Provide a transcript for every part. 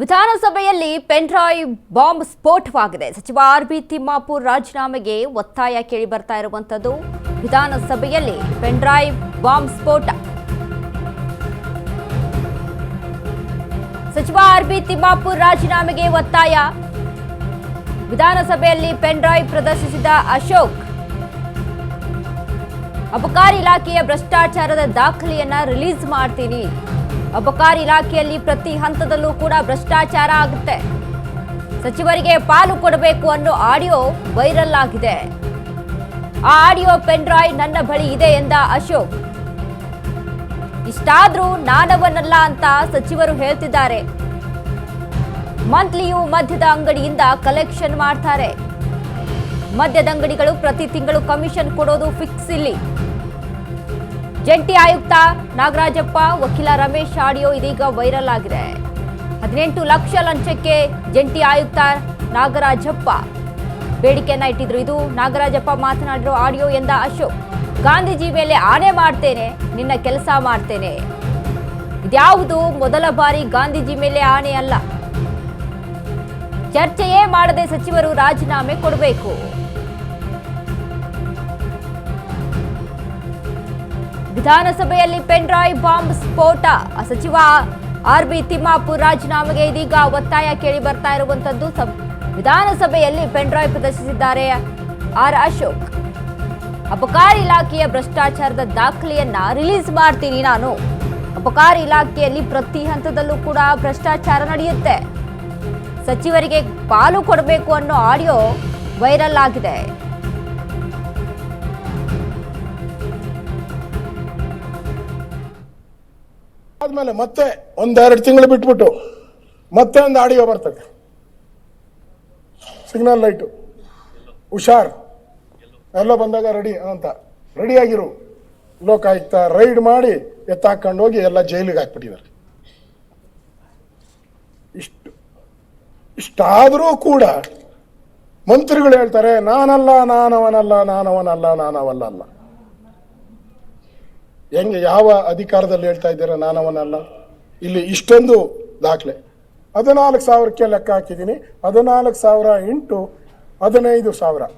ವಿಧಾನಸಭೆಯಲ್ಲಿ pen drive bomb ಸ್ಫೋಟವಾಗಿದೆ. ಸಚಿವ RB. Timmapur ರಾಜೀನಾಮೆಗೆ ಒತ್ತಾಯ ಕೇಳಿ ಬರ್ತಾ ಇರುವಂತದ್ದು. ವಿಧಾನಸಭೆಯಲ್ಲಿ ಪೆನ್ಡ್ರೈವ್ ಬಾಂಬ್ ಸ್ಫೋಟ. ಸಚಿವ ಆರ್.ಬಿ. ತಿಮ್ಮಾಪುರ್ ರಾಜೀನಾಮೆಗೆ ಒತ್ತಾಯ. ವಿಧಾನಸಭೆಯಲ್ಲಿ ಪೆನ್ಡ್ರೈವ್ ಪ್ರದರ್ಶಿಸಿದ ಅಶೋಕ್. ಅಬಕಾರಿ ಇಲಾಖೆಯ ಭ್ರಷ್ಟಾಚಾರದ ದಾಖಲೆಯನ್ನ ರಿಲೀಸ್ ಮಾಡ್ತೀನಿ. ಅಬಕಾರಿ ಇಲಾಖೆಯಲ್ಲಿ ಪ್ರತಿ ಹಂತದಲ್ಲೂ ಕೂಡ ಭ್ರಷ್ಟಾಚಾರ ಆಗುತ್ತೆ. ಸಚಿವರಿಗೆ ಪಾಲು ಕೊಡಬೇಕು ಅನ್ನೋ ಆಡಿಯೋ ವೈರಲ್ ಆಗಿದೆ. ಆ ಆಡಿಯೋ ಪೆನ್ಡ್ರೈವ್ ನನ್ನ ಬಳಿ ಇದೆ ಎಂದ ಅಶೋಕ್. ಇಷ್ಟಾದ್ರೂ ನಾನವನಲ್ಲ ಅಂತ ಸಚಿವರು ಹೇಳ್ತಿದ್ದಾರೆ. ಮಂತ್ಲಿಯು ಮದ್ಯದ ಅಂಗಡಿಯಿಂದ ಕಲೆಕ್ಷನ್ ಮಾಡ್ತಾರೆ. ಮದ್ಯದ ಅಂಗಡಿಗಳು ಪ್ರತಿ ತಿಂಗಳು ಕಮಿಷನ್ ಕೊಡೋದು ಫಿಕ್ಸ್. ಇಲ್ಲಿ ಜಂಟಿ ಆಯುಕ್ತ ನಾಗರಾಜಪ್ಪ, ವಕೀಲ ರಮೇಶ್ ಆಡಿಯೋ ಇದೀಗ ವೈರಲ್ ಆಗಿದೆ. 18 ಲಕ್ಷ ಲಂಚಕ್ಕೆ ಜಂಟಿ ಆಯುಕ್ತ ನಾಗರಾಜಪ್ಪ ಬೇಡಿಕೆಯನ್ನ ಇಟ್ಟಿದ್ರು. ಇದು ನಾಗರಾಜಪ್ಪ ಮಾತನಾಡಿರೋ ಆಡಿಯೋ ಎಂದ ಅಶೋಕ್. ಗಾಂಧೀಜಿ ಮೇಲೆ ಆಣೆ ಮಾಡ್ತೇನೆ, ನಿನ್ನ ಕೆಲಸ ಮಾಡ್ತೇನೆ. ಇದ್ಯಾವುದು ಮೊದಲ ಬಾರಿ ಗಾಂಧೀಜಿ ಮೇಲೆ ಆಣೆ ಅಲ್ಲ. ಚರ್ಚೆಯೇ ಮಾಡದೆ ಸಚಿವರು ರಾಜೀನಾಮೆ ಕೊಡಬೇಕು. ವಿಧಾನಸಭೆಯಲ್ಲಿ ಪೆನ್ಡ್ರೈವ್ ಬಾಂಬ್ ಸ್ಫೋಟ. ಸಚಿವ ಆರ್.ಬಿ. ತಿಮ್ಮಾಪುರ್ ರಾಜೀನಾಮೆಗೆ ಇದೀಗ ಒತ್ತಾಯ ಕೇಳಿ ಬರ್ತಾ ಇರುವಂತದ್ದು. ವಿಧಾನಸಭೆಯಲ್ಲಿ ಪೆನ್ಡ್ರೈವ್ ಪ್ರದರ್ಶಿಸಿದ್ದಾರೆ ಆರ್ ಅಶೋಕ್. ಅಬಕಾರಿ ಇಲಾಖೆಯ ಭ್ರಷ್ಟಾಚಾರದ ದಾಖಲೆಯನ್ನ ರಿಲೀಸ್ ಮಾಡ್ತೀನಿ ನಾನು. ಅಬಕಾರಿ ಇಲಾಖೆಯಲ್ಲಿ ಪ್ರತಿ ಹಂತದಲ್ಲೂ ಕೂಡ ಭ್ರಷ್ಟಾಚಾರ ನಡೆಯುತ್ತೆ. ಸಚಿವರಿಗೆ ಪಾಲು ಕೊಡಬೇಕು ಅನ್ನೋ ಆಡಿಯೋ ವೈರಲ್ ಆಗಿದೆ. ಆದ್ಮೇಲೆ ಮತ್ತೆ ಒಂದೆರಡು ತಿಂಗಳು ಬಿಟ್ಬಿಟ್ಟು ಮತ್ತೆ ಒಂದು ಆಡಿಯೋ ಬರ್ತದೆ. ಸಿಗ್ನಲ್ ಲೈಟು ಹುಷಾರ್, ಎಲ್ಲ ಬಂದಾಗ ರೆಡಿ ಅಂತ, ರೆಡಿಯಾಗಿರು. ಲೋಕಾಯುಕ್ತ ರೈಡ್ ಮಾಡಿ ಎತ್ತಾಕೊಂಡು ಹೋಗಿ ಎಲ್ಲ ಜೈಲಿಗೆ ಹಾಕ್ಬಿಟ್ಟಿದ್ದಾರೆ. ಇಷ್ಟಾದರೂ ಕೂಡ ಮಂತ್ರಿಗಳು ಹೇಳ್ತಾರೆ ನಾನಲ್ಲ, ನಾನವನಲ್ಲ, ನಾನವನಲ್ಲ, ನಾನವಲ್ಲ ಅಲ್ಲ. ಹೆಂಗೆ, ಯಾವ ಅಧಿಕಾರದಲ್ಲಿ ಹೇಳ್ತಾ ಇದ್ದೀರಾ ನಾನವನಲ್ಲ? ಇಲ್ಲಿ ಇಷ್ಟೊಂದು ದಾಖಲೆ. 14,000ಕ್ಕೆ ಲೆಕ್ಕ ಹಾಕಿದ್ದೀನಿ. 14,000 ಇಂಟು 15,000,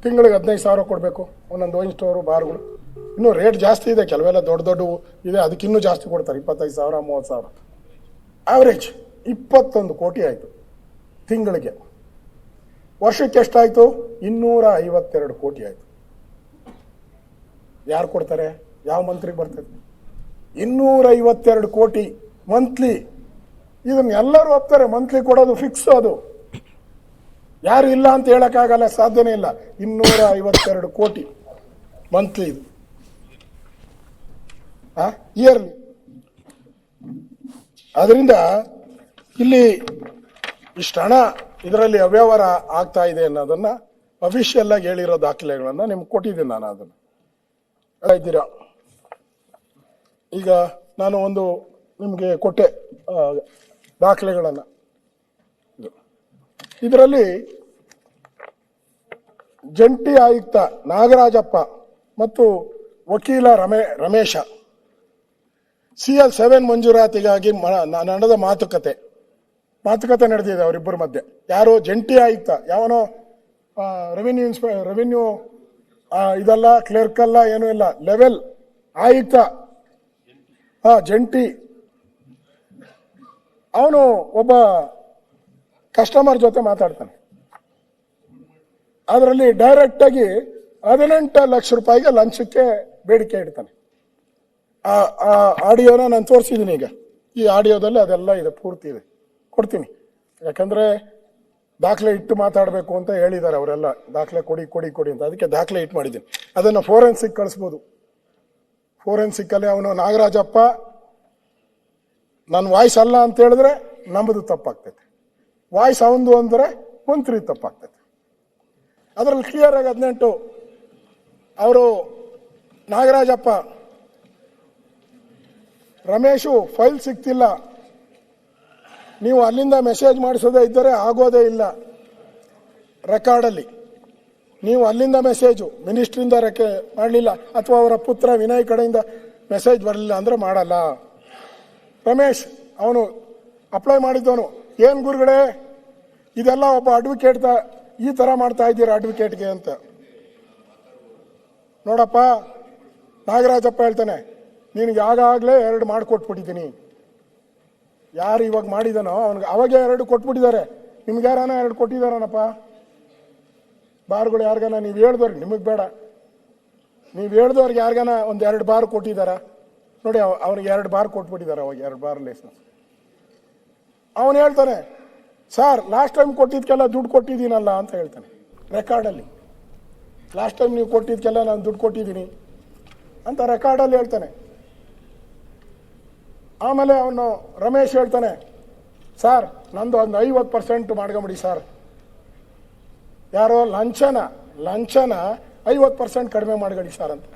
ತಿಂಗಳಿಗೆ 15,000 ಕೊಡಬೇಕು. ಒಂದೊಂದು ವೈನ್ ಸ್ಟೋರು, ಬಾರ್ಗಳು. ಇನ್ನೂ ರೇಟ್ ಜಾಸ್ತಿ ಇದೆ, ಕೆಲವೆಲ್ಲ ದೊಡ್ಡ ದೊಡ್ಡವು ಇದೆ, ಅದಕ್ಕಿನ್ನೂ ಜಾಸ್ತಿ ಕೊಡ್ತಾರೆ. 25,000, 30,000. ಆವ್ರೇಜ್ 21 ಕೋಟಿ ಆಯಿತು ತಿಂಗಳಿಗೆ. ವರ್ಷಕ್ಕೆ ಎಷ್ಟಾಯಿತು? 252 ಕೋಟಿ ಆಯಿತು. ಯಾರು ಕೊಡ್ತಾರೆ? ಯಾವ ಮಂತ್ರಿಗೆ ಬರ್ತದೆ? 252 ಕೋಟಿ ಮಂತ್ಲಿ. ಇದನ್ನ ಎಲ್ಲರೂ ಒಪ್ತಾರೆ. ಮಂತ್ಲಿ ಕೊಡೋದು ಫಿಕ್ಸ್. ಅದು ಯಾರು ಇಲ್ಲ ಅಂತ ಹೇಳಕ್ಕಾಗಲ್ಲ, ಸಾಧ್ಯನೇ ಇಲ್ಲ. 252 ಕೋಟಿ ಮಂತ್ಲಿ ಇದು, ಇಯರ್ಲಿ. ಅದರಿಂದ ಇಲ್ಲಿ ಇಷ್ಟು ಹಣ ಇದರಲ್ಲಿ ಅವ್ಯವಹಾರ ಆಗ್ತಾ ಇದೆ ಅನ್ನೋದನ್ನ ಅಫಿಷಿಯಲ್ ಆಗಿ ಹೇಳಿರೋ ದಾಖಲೆಗಳನ್ನ ನಿಮ್ಗೆ ಕೊಟ್ಟಿದ್ದೀನಿ. ನಾನು ಅದನ್ನ ಇದ್ದೀರಾ. ಈಗ ನಾನು ಒಂದು ನಿಮಗೆ ಕೊಟ್ಟೆ ದಾಖಲೆಗಳನ್ನು. ಇದರಲ್ಲಿ ಜಂಟಿ ಆಯುಕ್ತ ನಾಗರಾಜಪ್ಪ ಮತ್ತು ವಕೀಲ ರಮೇಶ CL7 ಮಂಜೂರಾತಿಗಾಗಿ ನಡೆದ ಮಾತುಕತೆ ನಡೆದಿದೆ ಅವರಿಬ್ಬರ ಮಧ್ಯೆ. ಯಾರು? ಜಂಟಿ ಆಯುಕ್ತ, ಯಾವನೋ ರೆವಿನ್ಯೂ ಇದಲ್ಲ, ಕ್ಲರ್ಕ್ ಅಲ್ಲ, ಏನೂ ಇಲ್ಲ, ಲೆವೆಲ್ ಆಯುಕ್ತ, ಜಂಟಿ. ಅವನು ಒಬ್ಬ ಕಸ್ಟಮರ್ ಜೊತೆ ಮಾತಾಡ್ತಾನೆ. ಅದರಲ್ಲಿ ಡೈರೆಕ್ಟ್ ಆಗಿ 18 ಲಕ್ಷ ರೂಪಾಯಿಗೆ ಲಂಚಕ್ಕೆ ಬೇಡಿಕೆ ಇಡ್ತಾನೆ. ಆ ಆಡಿಯೋನ ನಾನು ತೋರಿಸಿದ್ದೀನಿ. ಈಗ ಈ ಆಡಿಯೋದಲ್ಲಿ ಅದೆಲ್ಲ ಇದೆ, ಪೂರ್ತಿ ಇದೆ, ಕೊಡ್ತೀನಿ. ಯಾಕಂದ್ರೆ ದಾಖಲೆ ಇಟ್ಟು ಮಾತಾಡಬೇಕು ಅಂತ ಹೇಳಿದ್ದಾರೆ ಅವರೆಲ್ಲ. ದಾಖಲೆ ಕೊಡಿ ಅಂತ, ಅದಕ್ಕೆ ದಾಖಲೆ ಇಟ್ಟು ಮಾಡಿದ್ದೀನಿ. ಅದನ್ನು ಫೋರೆನ್ಸಿಕ್ ಕಳಿಸ್ಬೋದು. ಫೋರೆನ್ಸಿಕ್ಕಲ್ಲಿ ಅವನು ನಾಗರಾಜಪ್ಪ ನನ್ನ ವಾಯ್ಸ್ ಅಲ್ಲ ಅಂತ ಹೇಳಿದ್ರೆ ನಮ್ಮದು ತಪ್ಪಾಗ್ತೈತೆ, ವಾಯ್ಸ್ ಅವಂದು ಅಂದರೆ ಮಂತ್ರಿ ತಪ್ಪಾಗ್ತೈತೆ. ಅದರಲ್ಲಿ ಕ್ಲಿಯರ್ ಆಗಿ 18 ಅವರು ನಾಗರಾಜಪ್ಪ, ರಮೇಶು ಫೈಲ್ ಸಿಗ್ತಿಲ್ಲ, ನೀವು ಅಲ್ಲಿಂದ ಮೆಸೇಜ್ ಮಾಡಿಸೋದೇ ಇದ್ದರೆ ಆಗೋದೇ ಇಲ್ಲ ರೆಕಾರ್ಡಲ್ಲಿ. ನೀವು ಅಲ್ಲಿಂದ ಮೆಸೇಜು ಮಿನಿಸ್ಟ್ರಿಂದ ಮಾಡಲಿಲ್ಲ, ಅಥವಾ ಅವರ ಪುತ್ರ ವಿನಯ್ ಕಡೆಯಿಂದ ಮೆಸೇಜ್ ಬರಲಿಲ್ಲ ಅಂದರೆ ಮಾಡಲ್ಲ. ರಮೇಶ್ ಅವನು ಅಪ್ಲೈ ಮಾಡಿದ್ದವನು ಏನು ಗುರುಗಳೇ ಇದೆಲ್ಲ ಒಬ್ಬ ಅಡ್ವೊಕೇಟ್ ಈ ಥರ ಮಾಡ್ತಾ ಇದ್ದೀರಾ ಅಡ್ವೊಕೇಟ್ಗೆ ಅಂತ. ನೋಡಪ್ಪ, ನಾಗರಾಜಪ್ಪ ಹೇಳ್ತಾನೆ, ನಿನಗೆ ಆಗಾಗಲೇ 2 ಮಾಡಿಕೊಟ್ಬಿಟ್ಟಿದ್ದೀನಿ. ಯಾರು ಇವಾಗ ಮಾಡಿದಾನೋ ಅವ್ನಿಗೆ ಅವಾಗೇ 2 ಕೊಟ್ಬಿಟ್ಟಿದ್ದಾರೆ. ನಿಮ್ಗೆ ಯಾರಾನ 2 ಕೊಟ್ಟಿದ್ದಾರನಪ್ಪ? ಬಾರ್ಗಳು ಯಾರಿಗಾನ ನೀವು ಹೇಳ್ದವ್ರಿಗೆ, ನಿಮಗೆ ಬೇಡ, ನೀವು ಹೇಳ್ದವ್ರಿಗೆ ಯಾರಿಗಾನ ಒಂದು 2 ಬಾರ್ ಕೊಟ್ಟಿದ್ದಾರ ನೋಡಿ? ಅವ್ನಿಗೆ 2 ಬಾರ್ ಕೊಟ್ಬಿಟ್ಟಿದ್ದಾರೆ. ಅವಾಗ 2 ಬಾರ್ ಲೈಸೆನ್ಸ್. ಅವನು ಹೇಳ್ತಾನೆ, ಸರ್ ಲಾಸ್ಟ್ ಟೈಮ್ ಕೊಟ್ಟಿದ್ದಕ್ಕೆಲ್ಲ ದುಡ್ಡು ಕೊಟ್ಟಿದ್ದೀನಲ್ಲ ಅಂತ ಹೇಳ್ತಾನೆ ರೆಕಾರ್ಡಲ್ಲಿ. ಲಾಸ್ಟ್ ಟೈಮ್ ನೀವು ಕೊಟ್ಟಿದ್ದಕ್ಕೆಲ್ಲ ನಾನು ದುಡ್ಡು ಕೊಟ್ಟಿದ್ದೀನಿ ಅಂತ ರೆಕಾರ್ಡಲ್ಲಿ ಹೇಳ್ತಾನೆ. ಆಮೇಲೆ ಅವನು ರಮೇಶ್ ಹೇಳ್ತಾನೆ, ಸರ್ ನಂದು ಒಂದು 50% ಮಾಡ್ಕೊಂಬಿಡಿ ಸರ್. ಯಾರೋ ಲಂಚನ 50% ಕಡಿಮೆ ಮಾಡ್ಕೊಳ್ಳಿ ಸರ್ ಅಂತ.